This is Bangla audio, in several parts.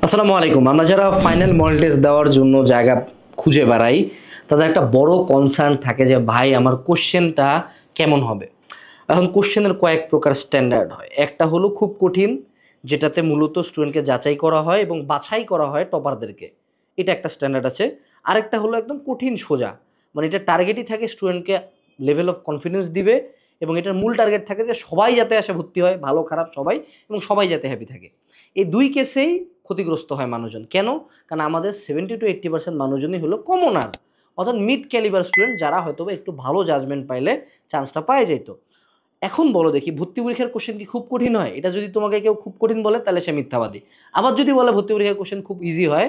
আসসালামু আলাইকুম। আমরা যারা ফাইনাল মডেল টেস্ট দেওয়ার জন্য জায়গা খুঁজে বেড়াই, তাদের একটা বড় কনসার্ন থাকে যে ভাই আমার কোশ্চেনটা কেমন হবে। এখন কোশ্চেনের কয়েক প্রকার স্ট্যান্ডার্ড হয়। একটা হলো খুব কঠিন, যেটাতে মূলত স্টুডেন্টকে যাচাই করা হয় এবং বাছাই করা হয় টপারদেরকে, এটা একটা স্ট্যান্ডার্ড আছে। আরেকটা হলো একদম কঠিন সোজা, মানে এটা টার্গেটই থাকে স্টুডেন্টকে লেভেল অফ কনফিডেন্স দিবে, এবং এটার মূল টার্গেট থাকে যে সবাই যাতে আসে ভর্তি হয়, ভালো খারাপ সবাই, এবং সবাই যাতে হ্যাপি থাকে। এই দুই কেসেই ক্ষতিগ্রস্ত হয় মানুষজন। কেন? কারণ আমাদের 70-80% মানুষজনই হলো কমনার, অর্থাৎ মিড ক্যালিবার স্টুডেন্ট, যারা হয়তো একটু ভালো জাজমেন্ট পাইলে চান্সটা পাওয়া যেত। এখন বলো দেখি, ভর্তি পরীক্ষার কোশ্চেন কি খুব কঠিন হয়? এটা যদি তোমাকে কেউ খুব কঠিন বলে তাহলে সে মিথ্যাবাদী। আবার যদি বলে ভর্তি পরীক্ষার কোশ্চেন খুব ইজি হয়,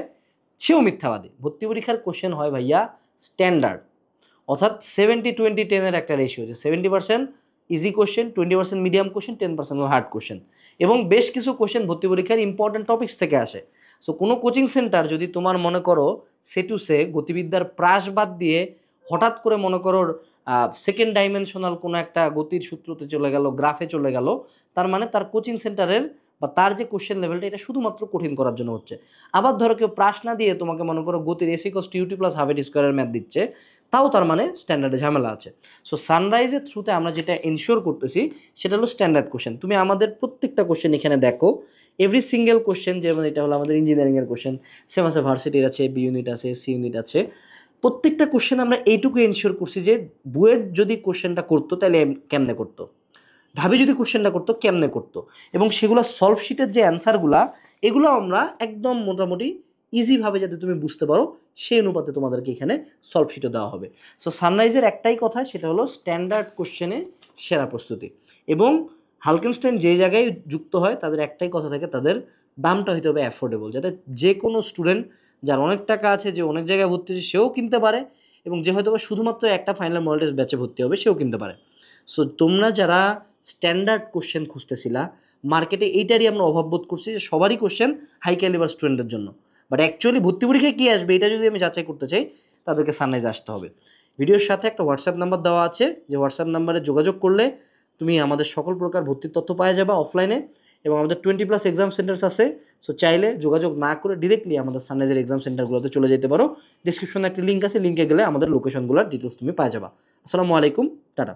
সেও মিথ্যাবাদী। ভর্তি পরীক্ষার কোশ্চেন হয় ভাইয়া স্ট্যান্ডার্ড, অর্থাৎ 70-20-10 একটা রেশিও, যে 70% easy question, 20% medium question, 10% hard question. এবং বেশ কিছু কোশ্চেন ভর্তি পরীক্ষার ইম্পর্টেন্ট টপিক্স থেকে আসে। সো কোনো কোচিং সেন্টার যদি তোমার মনে করো সে টু সে গতিবিদ্যার প্রাস বাদ দিয়ে হঠাৎ করে মনে করো সেকেন্ড ডাইমেনশনাল কোনো একটা গতির সূত্রতে চলে গেল, গ্রাফে চলে গেল, তার মানে তার কোচিং সেন্টারের বা তার যে কোশ্চেন লেভেলটা এটা শুধুমাত্র কঠিন করার জন্য হচ্ছে। আবার ধরো কেউ প্রাস না দিয়ে তোমাকে মনে করো গতির AC+UT + হাফ স্কোয়ারের ম্যাথ দিচ্ছে, তাও তার মানে স্ট্যান্ডার্ডে ঝামেলা আছে। সো সানরাইজের থ্রুতে আমরা যেটা এনশিওর করতেছি সেটা হলো স্ট্যান্ডার্ড কোশ্চেন। তুমি আমাদের প্রত্যেকটা কোশ্চেন এখানে দেখো, এভরি সিঙ্গেল কোশ্চেন, যেমন এটা হলো আমাদের ইঞ্জিনিয়ারিংয়ের কোশ্চেন, সেম আছে ভার্সিটির আছে, বি ইউনিট আছে, সি ইউনিট আছে। প্রত্যেকটা কোশ্চেন আমরা এইটুকু এনশিওর করছি যে বুয়েট যদি কোশ্চেনটা করতো তাহলে কেমনে করতো, ঢাবি যদি কোশ্চেনটা করতো কেমনে করতো, এবং সেগুলো সলভ শিটের যে অ্যান্সারগুলা, এগুলো আমরা একদম মোটামুটি ইজিভাবে যাতে তুমি বুঝতে পারো সেই অনুপাতে তোমাদেরকে এখানে সলভ শিটও দেওয়া হবে। সো সানরাইজের একটাই কথা, সেটা হলো স্ট্যান্ডার্ড কোশ্চেনে সেরা প্রস্তুতি। এবং হালকেনস্টাইন যে জায়গায় যুক্ত হয় তাদের একটাই কথা থাকে, তাদের দামটা হইতে হবে অ্যাফোর্ডেবল, যাতে যে কোনো স্টুডেন্ট যার অনেক টাকা আছে, যে অনেক জায়গায় ভর্তি হচ্ছে, সেও কিনতে পারে, এবং যে হয়তো শুধুমাত্র একটা ফাইনাল মডেল টেস্ট ব্যাচে ভর্তি হবে সেও কিনতে পারে। সো তোমরা যারা স্ট্যান্ডার্ড কোশ্চেন খুঁজতেছিলা, মার্কেটে এইটারই আমরা অভাব বোধ করছি যে সবারই কোশ্চেন হাই ক্যালিবার স্টুডেন্টের জন্য, বাট অ্যাকচুয়ালি ভর্তি পরীক্ষায় কী আসবে এটা যদি আমি যাচাই করতে চাই, তাদেরকে সানরাইজ আসতে হবে। ভিডিওর সাথে একটা হোয়াটসঅ্যাপ নাম্বার দেওয়া আছে, যে হোয়াটসঅ্যাপ নাম্বারে যোগাযোগ করলে তুমি আমাদের সকল প্রকার ভর্তির তথ্য পাওয়া যাবে অফলাইনে, এবং আমাদের 20+ এক্সাম সেন্টার্স আছে। সো চাইলে যোগাযোগ না করে ডিরেক্টলি আমাদের সানরাইজের এক্সাম সেন্টারগুলোতে চলে যেতে পারো। ডিসক্রিপশনে একটা লিঙ্ক আছে, লিঙ্কে গেলে আমাদের লোকেশনগুলোর ডিটেলস তুমি পাওয়া যাবে। আসসালামু আলাইকুম, টাটা।